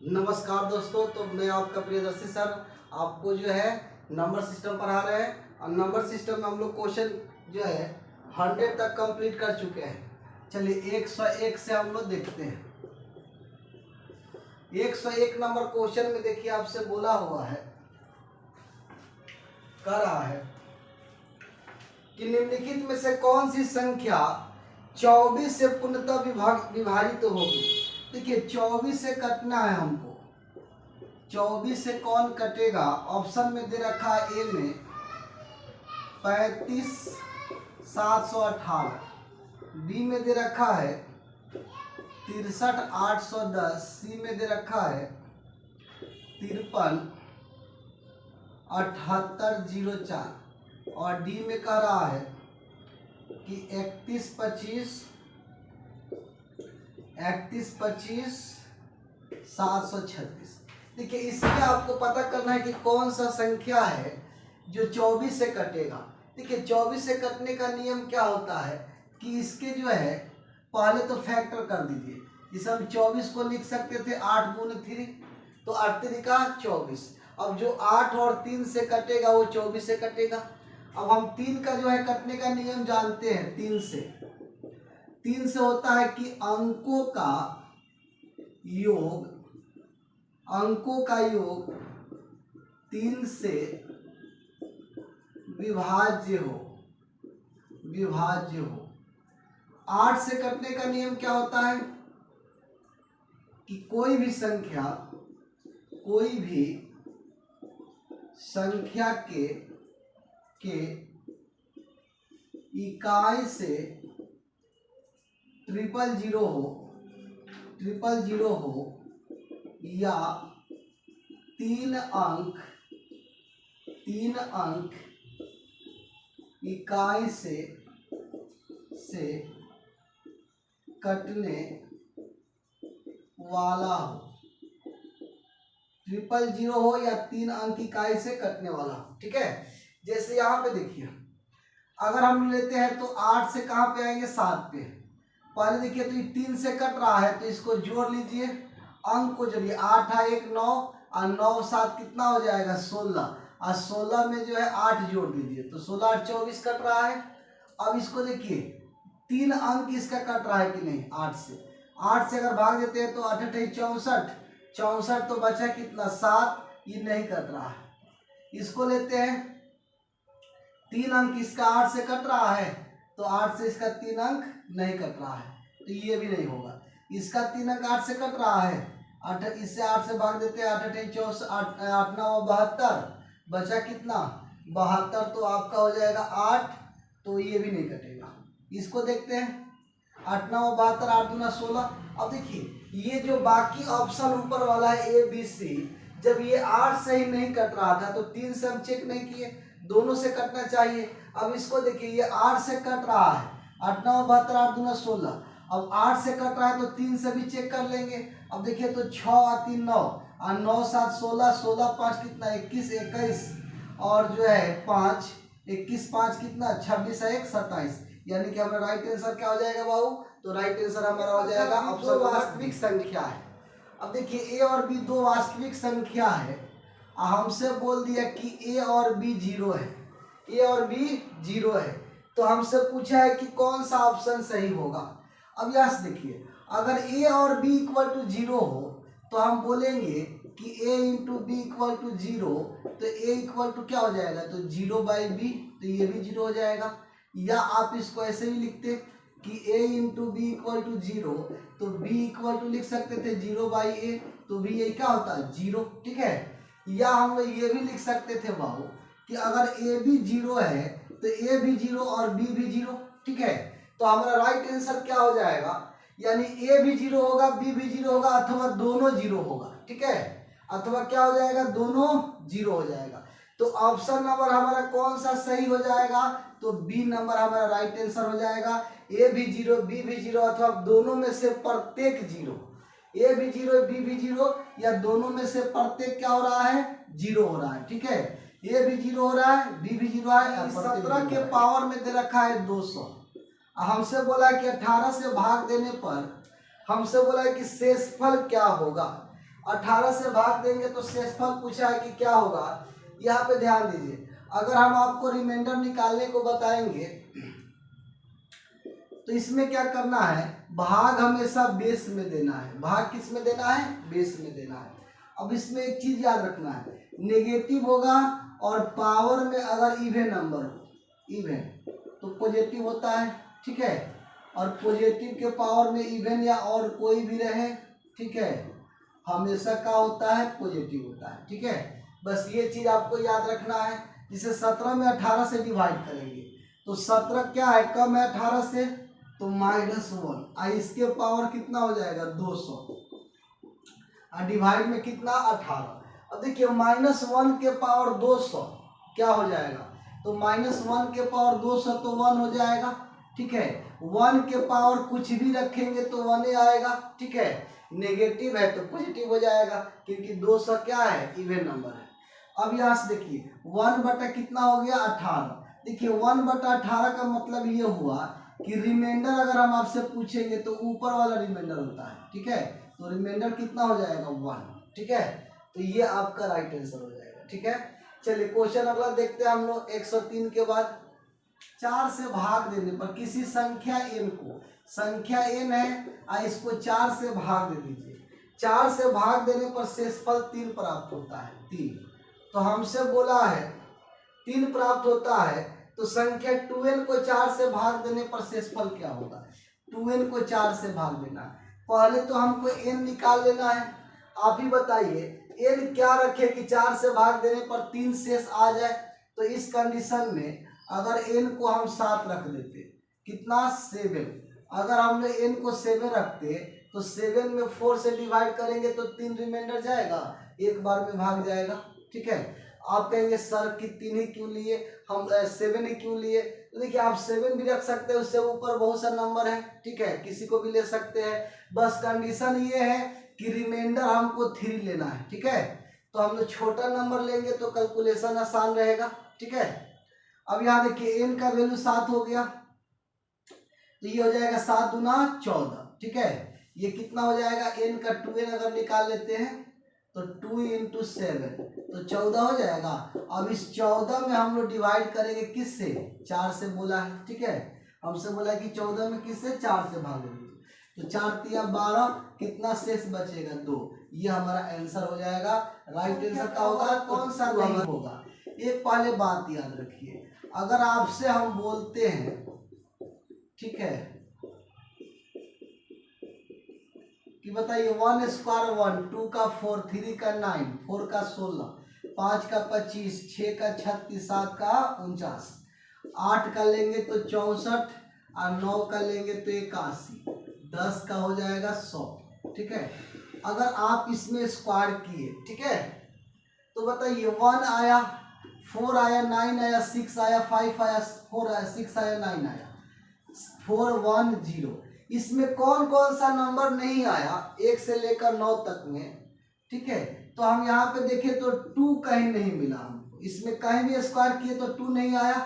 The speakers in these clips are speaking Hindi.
नमस्कार दोस्तों, तो मैं आपका प्रियदर्शी सर आपको जो है नंबर सिस्टम पढ़ा रहे हैं। और नंबर सिस्टम में हम लोग क्वेश्चन जो है 100 तक कंप्लीट कर चुके हैं। चलिए 101 से हम लोग देखते हैं। 101 नंबर क्वेश्चन में देखिए आपसे बोला हुआ है, कह रहा है कि निम्नलिखित में से कौन सी संख्या 24 से पूर्णतः विभाजित होगी। देखिए 24 से कटना है हमको। 24 से कौन कटेगा? ऑप्शन में दे रखा है ए में 35,718, बी में दे रखा है 63,810, सी में दे रखा है 53,7804 और डी में कह रहा है कि 31,25,736। देखिए इसमें आपको पता करना है कि कौन सा संख्या है जो 24 से कटेगा। देखिए 24 से कटने का नियम क्या होता है कि इसके जो है पहले तो फैक्टर कर दीजिए। जैसे हम 24 को लिख सकते थे 8 गुने 3, तो 8 3 का 24। अब जो 8 और 3 से कटेगा वो 24 से कटेगा। अब हम 3 का जो है कटने का नियम जानते हैं। 3 से होता है कि अंकों का योग 3 से विभाज्य हो। 8 से कटने का नियम क्या होता है कि कोई भी संख्या के इकाई से 000 हो या 3 अंक इकाई से कटने वाला हो। 000 हो या 3 अंक इकाई से कटने वाला हो। ठीक है, जैसे यहाँ पे देखिए, अगर हम लेते हैं तो 8 से कहाँ पे आएंगे? 7 पे। पहले देखिए तो ये 3 से कट रहा है तो इसको जोड़ लीजिए, अंक को जोड़िए। 8 है 1 9 और 9 7 कितना हो जाएगा? 16। और 16 में जो है 8 जोड़ दीजिए तो 16 8 24 कट रहा है। अब इसको देखिए 3 अंक इसका कट रहा है कि नहीं? 8 से अगर भाग देते हैं तो 8 8 64, 64 तो बचा कितना? 7। ये नहीं कट रहा है। इसको लेते हैं 3 अंक इसका 8 से कट रहा है तो 8 से इसका 3 अंक नहीं कट रहा है तो ये भी नहीं होगा। इसका 3 अंक 8 से कट रहा है, 8 इससे 8 से भाग देते हैं 8 8 64, 8 9 72, बचा कितना? 72। तो आपका हो जाएगा 8, तो ये भी नहीं कटेगा। इसको देखते हैं 8 9 72, 8 दूना 16। अब देखिए ये जो बाकी ऑप्शन ऊपर वाला है ए बी सी, जब ये 8 से ही नहीं कट रहा था तो 3 से हम चेक नहीं किए, दोनों से कटना चाहिए। अब इसको देखिए ये 8 से कट रहा है, 8 9 72, 8 दूना 16। अब 8 से कट रहा है तो 3 से भी चेक कर लेंगे। अब देखिए तो 6 और 3 9 और 9 7 16, 16 5 कितना? 21 21 और जो है 5 21 5 कितना? 26 1 27। यानी कि हमारा राइट आंसर क्या हो जाएगा बाबू? तो राइट आंसर हमारा हो जाएगा ऑप्शन वास्तविक संख्या है। अब देखिए ए और बी 2 वास्तविक संख्या है। हमसे बोल दिया कि ए और बी 0 है, ए और बी 0 है, तो हमसे पूछा है कि कौन सा ऑप्शन सही होगा। अब यहाँ से देखिए, अगर ए और बी इक्वल टू 0 हो तो हम बोलेंगे कि a into B equal to 0, तो a इक्वल टू क्या हो जाएगा? तो 0/b, तो ये भी 0 हो जाएगा। या आप इसको ऐसे भी लिखते कि a into B equal to 0, तो b इक्वल टू लिख सकते थे 0/a, तो भी ये क्या होता है? 0। ठीक है, या हम ये भी लिख सकते थे बाबू कि अगर a भी 0 है तो a भी 0 और b भी 0। ठीक है, तो हमारा राइट आंसर क्या हो जाएगा? यानी a भी 0 होगा, b भी 0 होगा, अथवा दोनों 0 होगा। ठीक है, अथवा क्या हो जाएगा? दोनों 0 हो जाएगा। तो ऑप्शन नंबर हमारा कौन सा सही हो जाएगा? तो बी नंबर हमारा राइट आंसर हो जाएगा। a भी 0 b भी 0 अथवा दोनों में से प्रत्येक 0, a भी 0 b भी 0 या दोनों में से प्रत्येक क्या हो रहा है? 0 हो रहा है। ठीक है, a भी 0 हो रहा है, b भी 0 है। 17 के पावर में दे रखा है 200। हमसे बोला है कि 18 से भाग देने पर हमसे बोला है कि शेषफल क्या होगा। 18 से भाग देंगे तो शेषफल पूछा है कि क्या होगा। यहाँ पे ध्यान दीजिए, अगर हम आपको रिमाइंडर निकालने को बताएंगे तो इसमें क्या करना है, भाग हमेशा बेस में देना है। भाग किस में देना है, बेस में देना है। अब इसमें एक चीज याद रखना है, नेगेटिव होगा और पावर में अगर इवन नंबर हो, इवन तो पॉजिटिव होता है, ठीक है। और पॉजिटिव के पावर में इवन या और कोई भी रहे, ठीक है, हमेशा क्या होता है, पॉजिटिव होता है, ठीक है। बस ये चीज आपको याद रखना है। जिसे 17 में 18 से डिवाइड करेंगे तो 17 क्या है, कम है 18 से, तो -1, इसके पावर कितना हो जाएगा 200, और डिवाइड में कितना 18। अब देखिए -1 के पावर 200 क्या हो जाएगा, तो -1 के पावर 200 तो 1 हो जाएगा, ठीक है। 1 के पावर कुछ भी रखेंगे तो 1 ही आएगा, ठीक है। नेगेटिव है तो पॉजिटिव हो जाएगा, क्योंकि 200 क्या है, इवन नंबर है। अब यहाँ से देखिए 1 बटा कितना हो गया 18। देखिए 1 बटा 18 का मतलब ये हुआ कि रिमाइंडर अगर हम आपसे पूछेंगे तो ऊपर वाला रिमाइंडर होता है, ठीक है। तो रिमाइंडर कितना हो जाएगा 1, ठीक है। तो ये आपका राइट आंसर हो जाएगा, ठीक है। चलिए क्वेश्चन अगला देखते हैं हम लोग 103 के बाद। 4 से भाग देने पर किसी संख्या n को, संख्या n है, इसको 4 से भाग दे दीजिए। 4 से भाग देने पर शेषफल 3 प्राप्त होता है, 3। तो हमसे बोला है 3 प्राप्त होता है, तो संख्या 2n को 4 से भाग देने पर शेषफल क्या होगा। 2n को 4 से भाग देना है, पहले तो हमको n निकाल लेना है। आप ही बताइए n क्या रखे कि 4 से भाग देने पर 3 शेष आ जाए। तो इस कंडीशन में अगर n को हम 7 रख देते, कितना 7, अगर हमने n को 7 रखते तो 7 में 4 से डिवाइड करेंगे तो 3 रिमाइंडर जाएगा, एक बार में भाग जाएगा, ठीक है। आप कहेंगे सर कि 3 ही क्यों लिए, हम 7 ही क्यों लिए। तो देखिए आप 7 भी रख सकते हैं, उससे ऊपर बहुत सा नंबर है, ठीक है, किसी को भी ले सकते हैं। बस कंडीशन ये है कि रिमाइंडर हमको 3 लेना है, ठीक है। तो हम लोग छोटा नंबर लेंगे तो कैलकुलेशन आसान रहेगा, ठीक है। अब यहाँ देखिए n का वैल्यू 7 हो गया, तो ये हो जाएगा 7 दूना 14, ठीक है। ये कितना हो जाएगा, n का 2n अगर निकाल लेते हैं तो 2 × 7 तो 14 हो जाएगा। अब इस 14 में हम लोग डिवाइड करेंगे किससे, 4 से बोला है, ठीक है। हमसे बोला है कि 14 में किससे, 4 से भागेंगे, तो 4 × 12 कितना शेष बचेगा 2। ये हमारा आंसर हो जाएगा। राइट आंसर क्या होगा, कौन सा नहीं होगा। एक पहले बात याद रखिए, अगर आपसे हम बोलते हैं, ठीक है, कि बताइए 1 स्क्वायर 1, 2 का 4, 3 का 9, 4 का 16, 5 का 25, 6 का 36, 7 का 49, 8 का लेंगे तो 64 और 9 का लेंगे तो 81, 10 का हो जाएगा 100, ठीक है। अगर आप इसमें स्क्वायर किए, ठीक है, तो बताइए 1 आया, 4 आया, 9 आया, 6 आया, 5 आया, 4 आया, 6 आया, 9 आया, 4 1 0। इसमें कौन कौन सा नंबर नहीं आया 1 से लेकर 9 तक में, ठीक है। तो हम यहाँ पे देखें तो 2 कहीं नहीं मिला हमको, इसमें कहीं भी स्क्वायर किए तो 2 नहीं आया,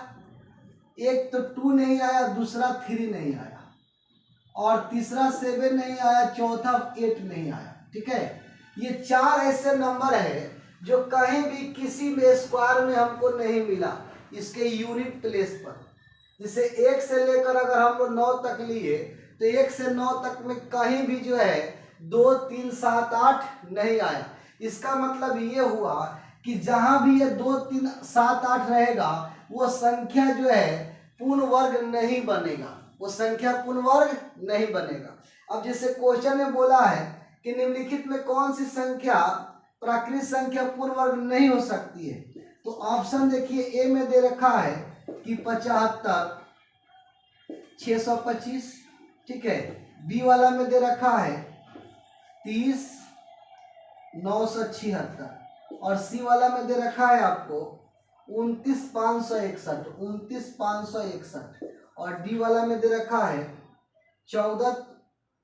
एक तो 2 नहीं आया, दूसरा 3 नहीं आया, और तीसरा 7 नहीं आया, चौथा 8 नहीं आया, ठीक है। ये 4 ऐसे नंबर है जो कहीं भी किसी भी स्क्वायर में हमको नहीं मिला इसके यूनिट प्लेस पर। जैसे 1 से लेकर अगर हम लोग 9 तक लिए तो 1 से 9 तक में कहीं भी जो है 2 3 7 8 नहीं आया। इसका मतलब ये हुआ कि जहां भी ये 2 3 7 8 रहेगा वो संख्या जो है पूर्ण वर्ग नहीं बनेगा, वो संख्या पूर्ण वर्ग नहीं बनेगा। अब जैसे क्वेश्चन में बोला है कि निम्नलिखित में कौन सी संख्या प्राकृत संख्या पूर्ण वर्ग नहीं हो सकती है, तो ऑप्शन देखिए ए में दे रखा है कि 75 625, ठीक है। बी वाला में दे रखा है 30 976, और सी वाला में दे रखा है आपको 29 561, 29 561, और डी वाला में दे रखा है 14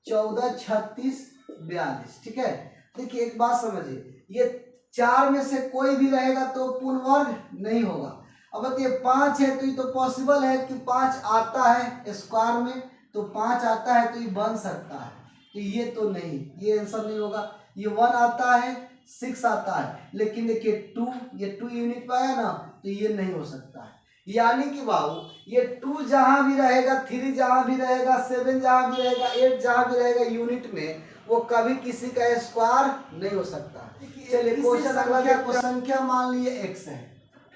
14 36 42, ठीक है। देखिए एक बात समझिए, ये 4 में से कोई भी रहेगा तो पूर्ण वर्ग नहीं होगा। अब बताइए 5 है तो ये तो पॉसिबल है कि 5 आता है स्क्वायर में, तो 5 आता है तो ये बन सकता है, तो ये तो नहीं, ये आंसर नहीं होगा। ये 1 आता है, 6 आता है, लेकिन देखिए 2, ये 2 यूनिट पे आया ना, तो ये नहीं हो सकता है। यानी कि बाबू ये 2 जहां भी रहेगा, 3 जहां भी रहेगा, 7 जहां भी रहेगा, 8 जहां भी रहेगा यूनिट में, वो कभी किसी का स्क्वायर नहीं हो सकता। चलिए क्वेश्चन अगला देखो। संख्या मान लिए x है,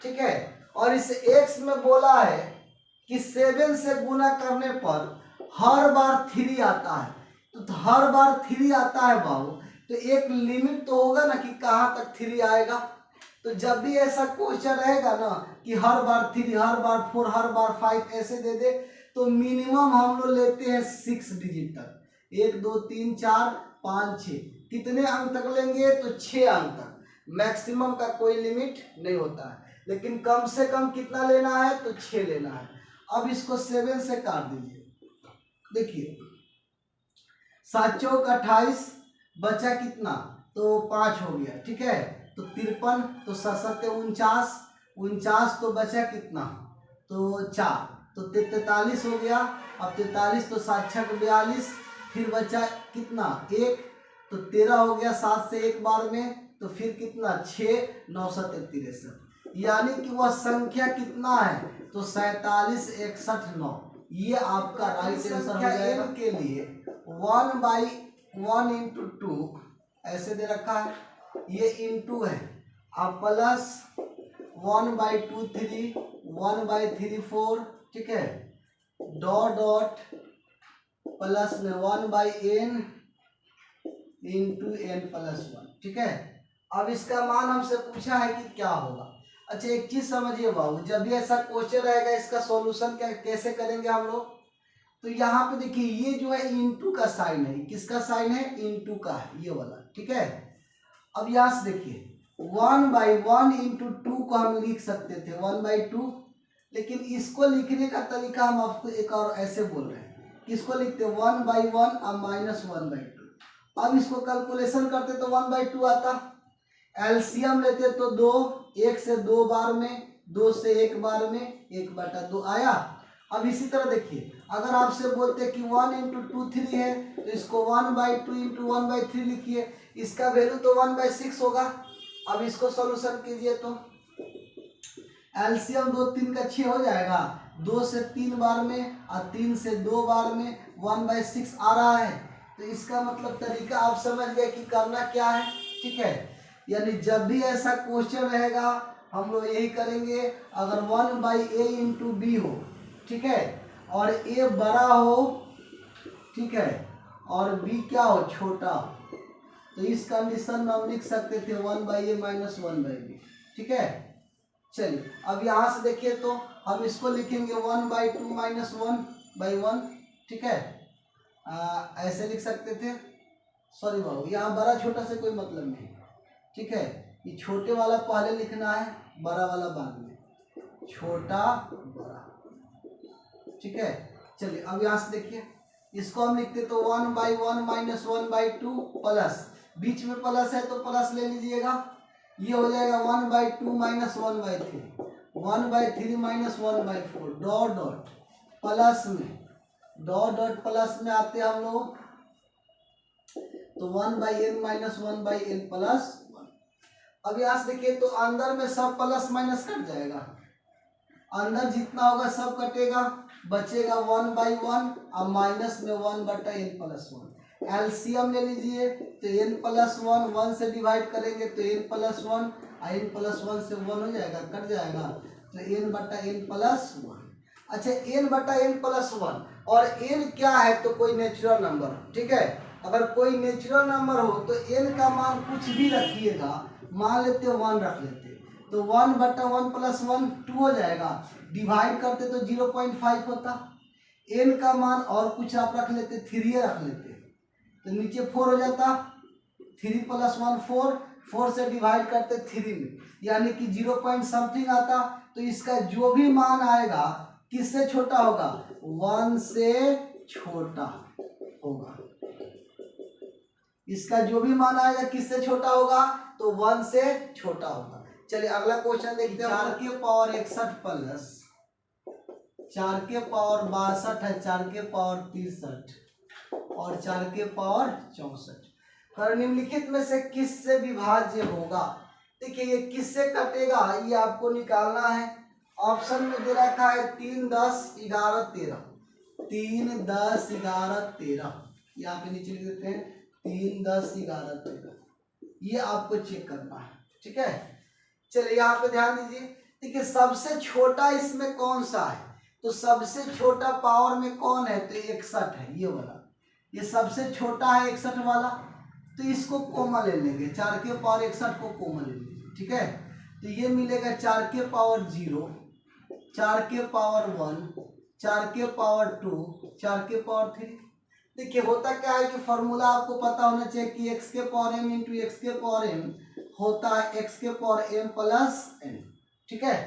ठीक है, और इस x में बोला है कि 7 से गुना करने पर हर बार 3 आता है। तो हर बार 3 आता है बाबू, तो एक लिमिट तो होगा ना कि कहाँ तक 3 आएगा। तो जब भी ऐसा क्वेश्चन रहेगा ना कि हर बार 3, हर बार 4, हर बार 5 ऐसे दे दे, तो मिनिमम हम लोग लेते हैं 6 डिजिट तक। 1 2 3 4 5 6, कितने अंक तक लेंगे? तो 6 अंक तक। मैक्सिमम का कोई लिमिट नहीं होता है, लेकिन कम से कम कितना लेना है? तो 6 लेना है। अब इसको 7 से काट दीजिए। देखिए 7 चौक 28, बचा कितना? तो 5 हो गया, ठीक है। तो 53, तो 7 49, 49 तो बचा कितना? तो 4, तो 43 हो गया। अब 43 तो 7 6 42, फिर बचा कितना? 1, तो 13 हो गया 7 से 1 बार में, तो फिर कितना? 6 9 7 63। यानी कि वह संख्या कितना है? तो 47 61 9। ये आपका राइट आंसर हो जाएगा। के लिए 1/1 × 2 ऐसे दे रखा है, ये इंटू है, अब प्लस 1/2 3, 1/3 4, ठीक है, डॉट डॉट प्लस में 1/n × n+1, ठीक है। अब इसका मान हमसे पूछा है कि क्या होगा। अच्छा एक चीज समझिए बाबू, जब भी ऐसा क्वेश्चन रहेगा इसका सॉल्यूशन कैसे करेंगे हम लोग? तो यहाँ पे देखिए ये जो है इंटू का साइन है, किसका साइन है? इंटू का है, ये वाला, ठीक है। अब यहाँ से देखिए 1/1 × 2 को हम लिख सकते थे 1/2, लेकिन इसको लिखने का तरीका हम आपको एक और ऐसे बोल रहे हैं, किसको लिखते? 1/1 और -1/2। अब इसको कैलकुलेशन करते तो 1/2 आता, एलसीएम लेते तो 2, 1 से 2 बार में, 2 से 1 बार में, 1/2 आया। अब इसी तरह देखिए अगर आपसे बोलते कि 1 × 2 3 है, तो इसको 1/2 × 1/3 लिखिए, इसका वैल्यू तो 1/6 होगा। अब इसको सॉल्यूशन कीजिए तो एलसीएम 2 3 का 6 हो जाएगा, 2 से 3 बार में और 3 से 2 बार में 1/6 आ रहा है। तो इसका मतलब तरीका आप समझ गए कि करना क्या है, ठीक है। यानी जब भी ऐसा क्वेश्चन रहेगा हम लोग यही करेंगे, अगर 1/a × b हो, ठीक है, और a बड़ा हो, ठीक है, और b क्या हो? छोटा हो, तो इस कंडीशन में हम लिख सकते थे 1/a - 1/b, ठीक है। चलिए अब यहाँ से देखिए तो हम इसको लिखेंगे 1/2 - 1/1, ठीक है। ऐसे लिख सकते थे, सॉरी बाबू यहाँ बड़ा छोटा से कोई मतलब नहीं, ठीक है। ये छोटे वाला पहले लिखना है, बड़ा वाला बाद में, छोटा बड़ा, ठीक है। चलिए अब यहाँ से देखिए इसको हम लिखते तो 1/1 - 1/2 प्लस, बीच में प्लस है तो प्लस ले लीजिएगा, ये हो जाएगा 1/2 - 1/3, 1/3 - 1/4, डॉट डॉट प्लस में, डॉट डॉट प्लस में आते हम लोग तो 1/n - 1/n+1। अब यहाँ से देखिए तो अंदर में सब प्लस माइनस कट जाएगा, अंदर जितना होगा सब कटेगा, बचेगा 1/1 और माइनस में 1/n+1। एलसीएम ले लीजिए तो n+1, 1 से डिवाइड करेंगे तो n+1 और n+1 से 1 हो जाएगा, कट जाएगा, तो n/n+1। अच्छा n/n+1, और n क्या है? तो कोई नेचुरल नंबर, ठीक है। अगर कोई नेचुरल नंबर हो तो n का मान कुछ भी रखिएगा, मान लेते 1 रख लेते, तो 1/1+1 2 हो जाएगा, डिवाइड करते तो 0.5 होता। n का मान और कुछ आप रख लेते, 3 रख लेते, तो नीचे 4 हो जाता, 3 + 1 4, 4 से डिवाइड करते 3 में, यानी कि 0 पॉइंट समथिंग आता। तो इसका जो भी मान आएगा किससे छोटा होगा? 1 से छोटा होगा। इसका जो भी मान आएगा किससे छोटा होगा? तो 1 से छोटा होगा। चलिए अगला क्वेश्चन देखते हैं। 4 के पावर 61 प्लस 4 के पावर 62 है, 4 के पावर 63 और 4 के पावर 64। और निम्नलिखित में से किससे विभाज्य होगा। देखिए ये किससे कटेगा ये आपको निकालना है। ऑप्शन में दे रखा है 3, 10, 11, 13। 3, 10, 11, 13 यहाँ पे नीचे लिख देते हैं 3, 10, 11, 13। ये आपको चेक करना है, ठीक है। चलिए यहाँ पे ध्यान दीजिए। देखिए सबसे छोटा इसमें कौन सा है, तो सबसे छोटा पावर में कौन है, तो 61 है ये वाला। ये सबसे छोटा है 61 वाला, तो इसको कॉमन ले लेंगे। 4 के पावर 61 को कॉमन ले लीजिए, ठीक है। तो ये मिलेगा 4 के पावर 0, 4 के पावर 1, 4 के पावर 2, 4 के पावर 3। देखिए होता क्या है कि फॉर्मूला आपको पता होना चाहिए कि x के पावर m इंटू एक्स के पावर m होता है x के पावर m प्लस n, ठीक है।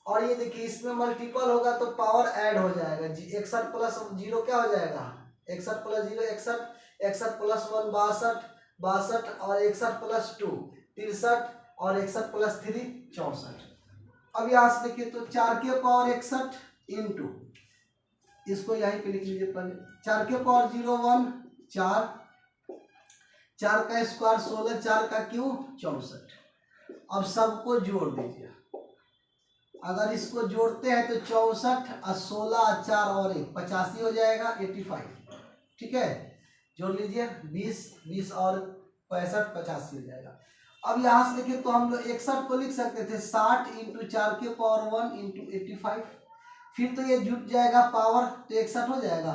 और ये देखिए इसमें मल्टीपल होगा तो पावर ऐड हो जाएगा। 61 प्लस 0 क्या हो जाएगा, 61 प्लस 0 61, 61 प्लस 1 62, 62 और 61 प्लस 2 63 और 61 प्लस 3 64। अब यहाँ से देखिए तो 4 के पावर 61 इंटू, इसको यहीं पे लिख लीजिए पहले, 4 के पावर 0 1 4, 4 का स्क्वायर 16, 4 का क्यूब 64। अब सबको जोड़ दीजिए। अगर इसको जोड़ते हैं तो 64 और 16 4 और 1 85 हो जाएगा 85, ठीक है। जोड़ लीजिए 20 20 और 65 85 हो जाएगा। अब यहाँ से देखिए तो हम लोग 61 को लिख सकते थे 60 इंटू 4 के पावर 1 इंटू 85, फिर तो ये जुट जाएगा पावर तो 61 हो जाएगा।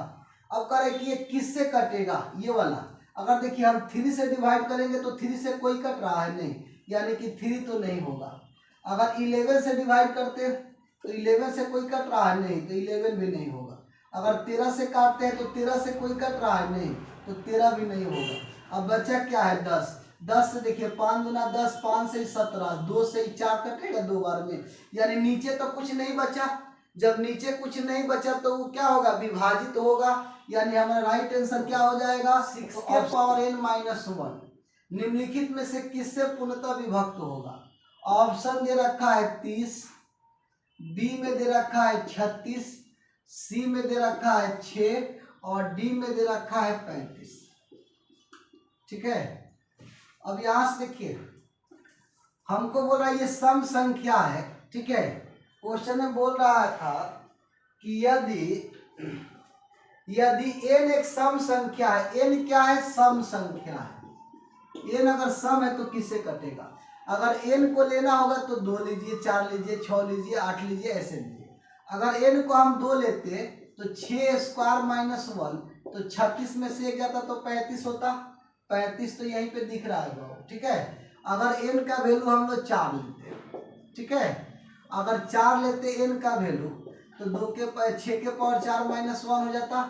अब करें कि ये किससे कटेगा, ये वाला। अगर देखिए हम 3 से डिवाइड करेंगे तो 3 से कोई कट रहा है नहीं, यानी कि 3 तो नहीं होगा। अगर 11 से डिवाइड करते तो 11 से कोई कट रहा है नहीं, तो 11 भी नहीं होगा। अगर 13 से काटते हैं तो 13 से कोई कट रहा है नहीं, तो 13 भी नहीं होगा। अब बचा क्या है 10। 10 से देखिए 5 गुना 10, 5 से 17, 2 से 4 कटेगा 2 बार में, यानी नीचे तो कुछ नहीं बचा। जब नीचे कुछ नहीं बचा तो वो क्या होगा, विभाजित होगा, यानी हमारा राइट आंसर क्या हो जाएगा 6 के पावर n माइनस 1 निम्नलिखित में से किससे पूर्णतः विभक्त होगा। ऑप्शन दे रखा है 30, बी में दे रखा है 36, सी में दे रखा है 6 और डी में दे रखा है 35, ठीक है। अब यहां से देखिए हमको बोल रहा है ये सम संख्या है, ठीक है। क्वेश्चन में बोल रहा था कि यदि n एक सम संख्या है, n क्या है, सम संख्या है। n अगर सम है तो किससे कटेगा। अगर n को लेना होगा तो 2 लीजिए, 4 लीजिए, 6 लीजिए, 8 लीजिए, ऐसे लीजिए। अगर n को हम 2 लेते तो 6 स्क्वायर माइनस 1 तो 36 में से 1 जाता तो 35 होता। 35 तो यहीं पे दिख रहा है, ठीक है। अगर n का वैल्यू हम लोग 4 लेते, ठीक है। अगर 4 लेते n का वैल्यू तो 6 के पावर 4 माइनस 1 हो जाता।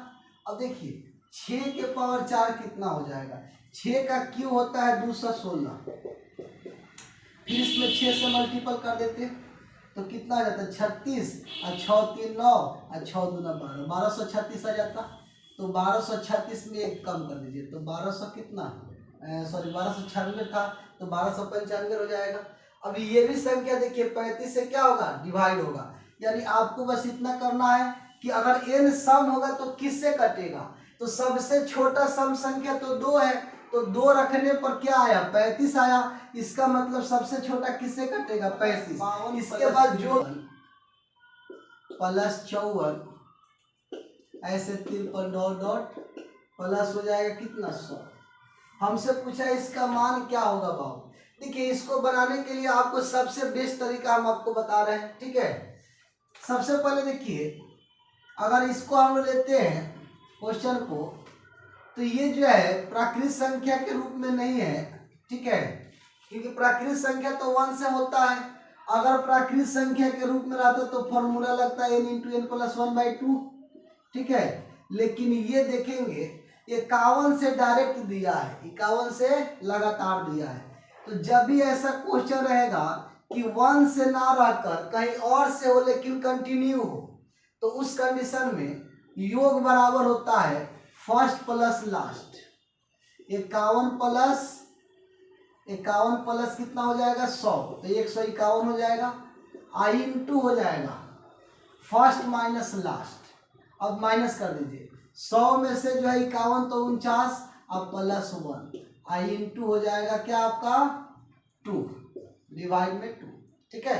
अब देखिए 6 के पावर 4 कितना हो जाएगा, 6 का क्यू होता है 216, फिर इसमें 6 से मल्टीपल कर देते तो कितना आ जाता है 36 और 6 3 9 और 6 2 12, 1236 आ जाता। तो 1236 में एक कम कर दीजिए तो 1200 कितना, सॉरी 1296 था तो 1295 हो जाएगा। अभी ये भी संख्या देखिए 35 से क्या होगा, डिवाइड होगा, यानी आपको बस इतना करना है कि अगर n सम होगा तो किससे कटेगा। तो सबसे छोटा सम संख्या तो 2 है, तो 2 रखने पर क्या आया 35 आया। इसका मतलब सबसे छोटा किससे कटेगा 35। इसके बाद जो प्लस 54 ऐसे 53 डॉट डॉट प्लस हो जाएगा कितना 100। हमसे पूछा इसका मान क्या होगा बाबू। देखिए इसको बनाने के लिए आपको सबसे बेस्ट तरीका हम आपको बता रहे हैं, ठीक है। सबसे पहले देखिए अगर इसको हम लेते हैं क्वेश्चन को, तो ये जो है प्राकृत संख्या के रूप में नहीं है, ठीक है, क्योंकि प्राकृत संख्या तो 1 से होता है। अगर प्राकृत संख्या के रूप में रहता तो फॉर्मूला लगता है n इंटू एन प्लस 1/2, ठीक है। लेकिन ये देखेंगे 51 से डायरेक्ट दिया है, 51 से लगातार दिया है। तो जब भी ऐसा क्वेश्चन रहेगा कि 1 से ना रहकर कहीं और से हो लेकिन कंटिन्यू हो, तो उस कंडीशन में योग बराबर होता है फर्स्ट प्लस लास्ट। 51 प्लस कितना हो जाएगा 100, तो 151 हो जाएगा। आई इंटू हो जाएगा फर्स्ट माइनस लास्ट। अब माइनस कर दीजिए 100 में से जो है 51 तो 49 अब प्लस 1 आई इंटू हो जाएगा क्या आपका 2 डिवाइड में 2, ठीक है।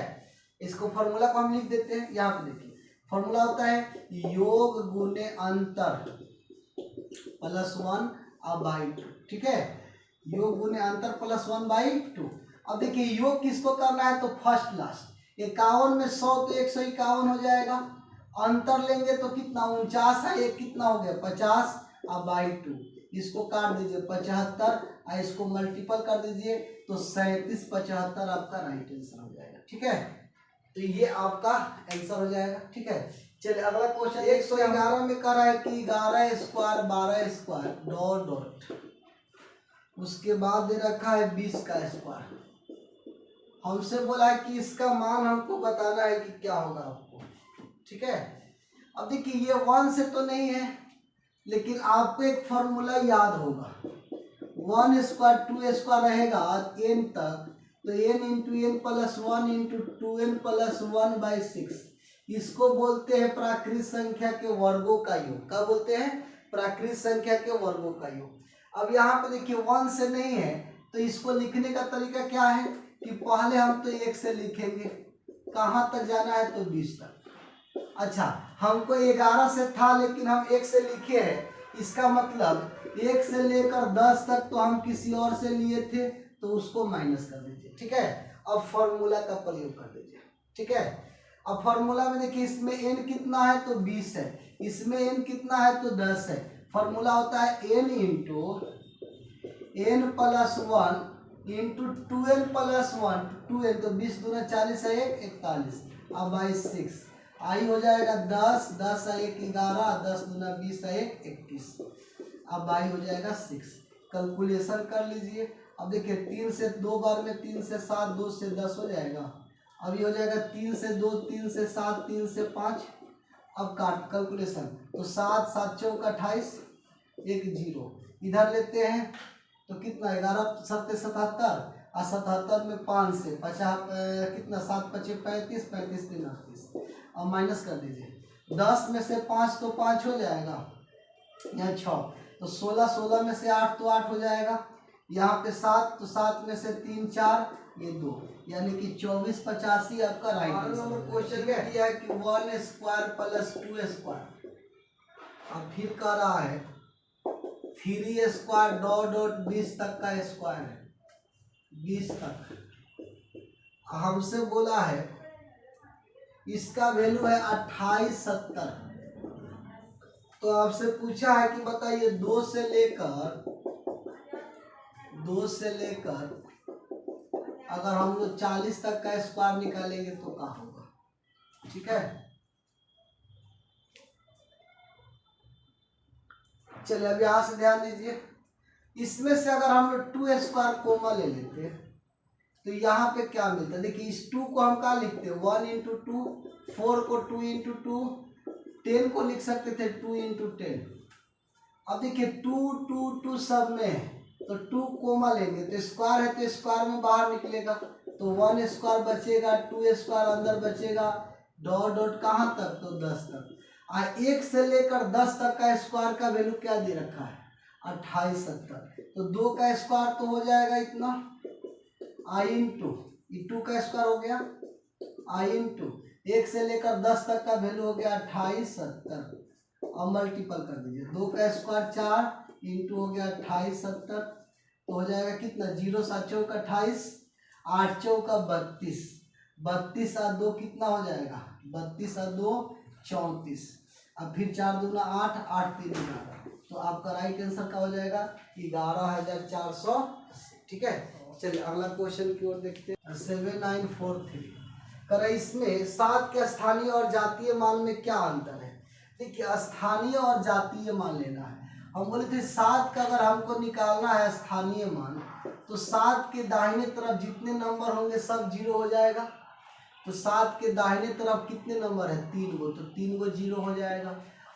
इसको फॉर्मूला को हम लिख देते हैं। यहाँ पे देखिए फॉर्मूला होता है योग गुने अंतर प्लस 1/2, ठीक है। योग गुने अंतर प्लस 1/2। अब देखिए योग किसको करना है, तो फर्स्ट लास्ट 51 में 100 तो 151 हो जाएगा। अंतर लेंगे तो कितना 49 है, एक कितना हो गया 50/2। इसको काट दीजिए 75 और इसको मल्टीपल कर दीजिए तो 37 75 आपका राइट आंसर हो जाएगा, ठीक है। तो ये आपका आंसर हो जाएगा, ठीक है। चलिए अगला क्वेश्चन 111 में कर रहा है कि 11 स्क्वायर 12 स्क्वायर डॉट डॉट, उसके बाद दे रखा है 20 का स्क्वायर। हमसे बोला है कि इसका मान हमको बताना है कि क्या होगा आपको, ठीक है। अब देखिए ये 1 से तो नहीं है, लेकिन आपको एक फॉर्मूला याद होगा 1 स्क्वायर 2 स्क्वायर रहेगा n तक, तो n into N plus 1 into 2n plus 1/6। इसको बोलते हैं प्राकृत संख्या के वर्गों का योग। क्या बोलते हैं, प्राकृत संख्या के वर्गों का योग। अब यहाँ पे देखिए 1 से नहीं है, तो इसको लिखने का तरीका क्या है कि पहले हम तो 1 से लिखेंगे, कहाँ तक जाना है तो 20 तक। अच्छा हमको 11 से था लेकिन हम 1 से लिखे हैं, इसका मतलब 1 से लेकर 10 तक तो हम किसी और से लिए थे, तो उसको माइनस कर दीजिए, ठीक है। अब फॉर्मूला का प्रयोग कर दीजिए, ठीक है। अब फॉर्मूला में देखिए इसमें n कितना है तो 20 है, इसमें n कितना है तो 10 है। फॉर्मूला होता है n into n plus 1 into 2n plus 1 2n, तो 20 दूना 40 है 1 41 अब 6 आई हो जाएगा 10 10 है 1 11 10 दूना 20 है 1 21 अब आई हो जाएगा 6। कैलकुलेशन कर लीजिए। अब देखिए 3 से 2 बार में 3 से 7 2 से 10 हो जाएगा। अब ये हो जाएगा 3 से 2 3 से 7 3 से 5। अब काट कैलकुलेशन तो 7 7 चौक 28 1 0 इधर लेते हैं तो कितना 11 7 77 और 77 में 5 से 50 कितना 7 5 35 35 3 38। अब माइनस कर दीजिए 10 में से 5 तो 5 हो जाएगा, यहाँ 6 तो 16 16 में से 8 तो 8 हो जाएगा, यहाँ पे 7 तो 7 में से 3 4 ये 2 यानी कि 24 85 आपका राइट आंसर। क्वेश्चन क्या दिया है कि 1 स्क्वायर प्लस 2 स्क्वायर। अब फिर कह रहा है 3 स्क्वायर डॉट डॉट 20 तक का स्क्वायर है, 20 तक। हमसे बोला है इसका वैल्यू है 2870। तो आपसे पूछा है कि बताइए 2 से लेकर अगर हम लोग 40 तक का स्क्वायर निकालेंगे तो क्या होगा, ठीक है। चलिए अब यहाँ से ध्यान दीजिए, इसमें से अगर हम लोग 2 स्क्वायर कोमा ले लेते हैं तो यहाँ पे क्या मिलता है, देखिए इस 2 को हम क्या लिखते हैं 1 इंटू 2, 4 को 2 इंटू 2, 10 को लिख सकते थे 2 इंटू 10। अब देखिए 2 2 2 सब में है तो 2 कोमा लेंगे तो स्क्वायर है तो स्क्वायर में बाहर निकलेगा तो 1 स्क्वायर बचेगा, 2 स्क्वायर अंदर बचेगा, डॉट डॉट कहाँ तक तो 10 तक। 1 से लेकर 10 तक का स्क्वायर का वैल्यू क्या दे रखा है 2870। तो 2 का स्क्वायर तो हो जाएगा इतना आई इंटू 2 का स्क्वायर हो गया आई इंटू 1 से लेकर 10 तक का वैल्यू हो गया 2870। अब मल्टीपल कर दीजिए 2 का स्क्वायर 4 इंटू हो गया 2870 तो हो जाएगा कितना 0 7 चौक 28 8 चौक 32 32 और 2 कितना हो जाएगा 32 और 2 34। अब फिर 4 दूना 8 8 3 11 तो आपका राइट आंसर क्या हो जाएगा 11480, ठीक है। चलिए अगला क्वेश्चन की ओर देखते हैं 7943 कर इसमें 7 के स्थानीय और जातीय मान में क्या अंतर है। देखिए स्थानीय और जातीय मान लेना है। हम बोले थे 7 का अगर हमको निकालना है स्थानीय मान तो 7 के दाहिने तरफ जितने नंबर होंगे सब 0 हो जाएगा। तो 7 के दाहिने तरफ कितने नंबर है 3 गो, तो 3 गो 0 हो जाएगा।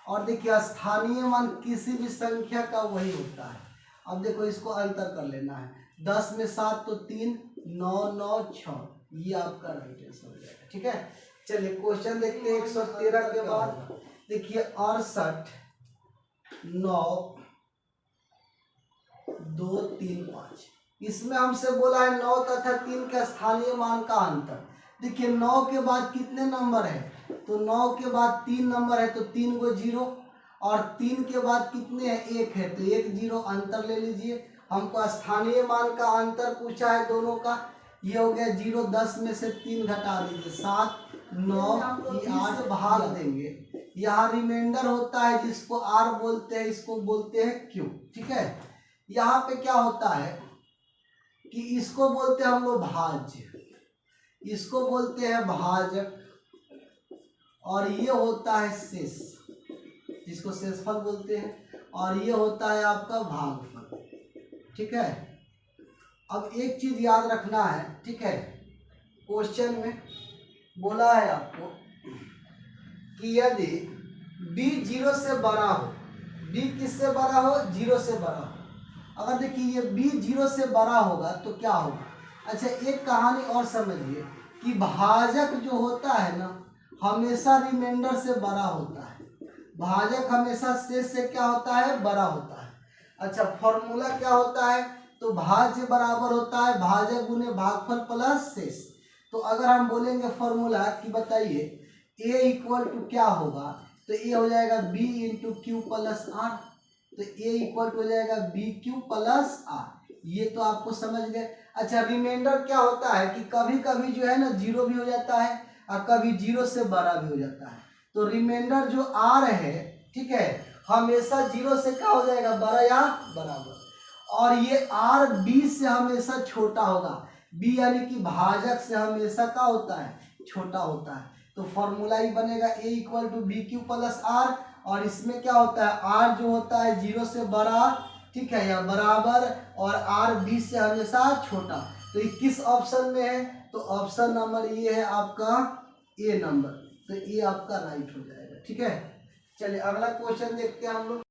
और देखिए स्थानीय मान किसी भी संख्या का वही होता है। अब देखो इसको अंतर कर लेना है 10 में 7 तो 3 9 9 6 ये आपका राइट आंसर हो जाएगा, ठीक है। चलिए क्वेश्चन देखते हैं 113 के बाद। देखिए 68 9 2 3 5। इसमें हमसे बोला है 9 तथा 3 के स्थानीय मान का अंतर। देखिए 9 के बाद कितने नंबर है, तो 9 के बाद 3 नंबर है, तो 3 गो 0, और 3 के बाद कितने हैं, 1 है, तो 1 0 अंतर ले लीजिए। हमको स्थानीय मान का अंतर पूछा है दोनों का, ये हो गया 0, 10 में से 3 घटा लीजिए 7, 9, 8 भाग देंगे। यहाँ रिमाइंडर होता है जिसको R बोलते हैं, इसको बोलते हैं Q, ठीक है। यहाँ पे क्या होता है कि इसको बोलते हैं हम लोग भाज्य, इसको बोलते हैं भाजक, और ये होता है शेष, जिसको शेषफल बोलते हैं, और ये होता है आपका भागफल, ठीक है। अब एक चीज याद रखना है, ठीक है, क्वेश्चन में बोला है आपको कि यदि b 0 से बड़ा हो, b किससे बड़ा हो, 0 से बड़ा हो। अगर देखिए ये b 0 से बड़ा होगा तो क्या होगा। अच्छा एक कहानी और समझिए कि भाजक जो होता है ना हमेशा रिमाइंडर से बड़ा होता है, भाजक हमेशा शेष से क्या होता है, बड़ा होता है। अच्छा फॉर्मूला क्या होता है, तो भाज्य बराबर होता है भाजक गुने भागफल प्लस शेष। तो अगर हम बोलेंगे फॉर्मूला कि बताइए a इक्वल टू क्या होगा, तो a हो जाएगा b into Q plus R, तो a इक्वल टू हो जाएगा बी क्यू प्लस आर, ये तो आपको समझ गए। अच्छा रिमाइंडर क्या होता है कि कभी कभी जो है ना 0 भी हो जाता है और कभी 0 से बड़ा भी हो जाता है। तो रिमाइंडर जो r है, ठीक है, हमेशा 0 से क्या हो जाएगा, बड़ा या बराबर, और ये r b से हमेशा छोटा होगा, b यानी कि भाजक से हमेशा क्या होता है, छोटा होता है। तो फॉर्मूला ही बनेगा a equal to B Q plus R, और इसमें क्या होता है r जो होता है 0 से बड़ा, ठीक है, या बराबर, और r b से हमेशा छोटा। तो ये किस ऑप्शन में है, तो ऑप्शन नंबर ये है आपका ए नंबर, तो ये आपका राइट हो जाएगा, ठीक है। चलिए अगला क्वेश्चन देखते हैं हम लोग।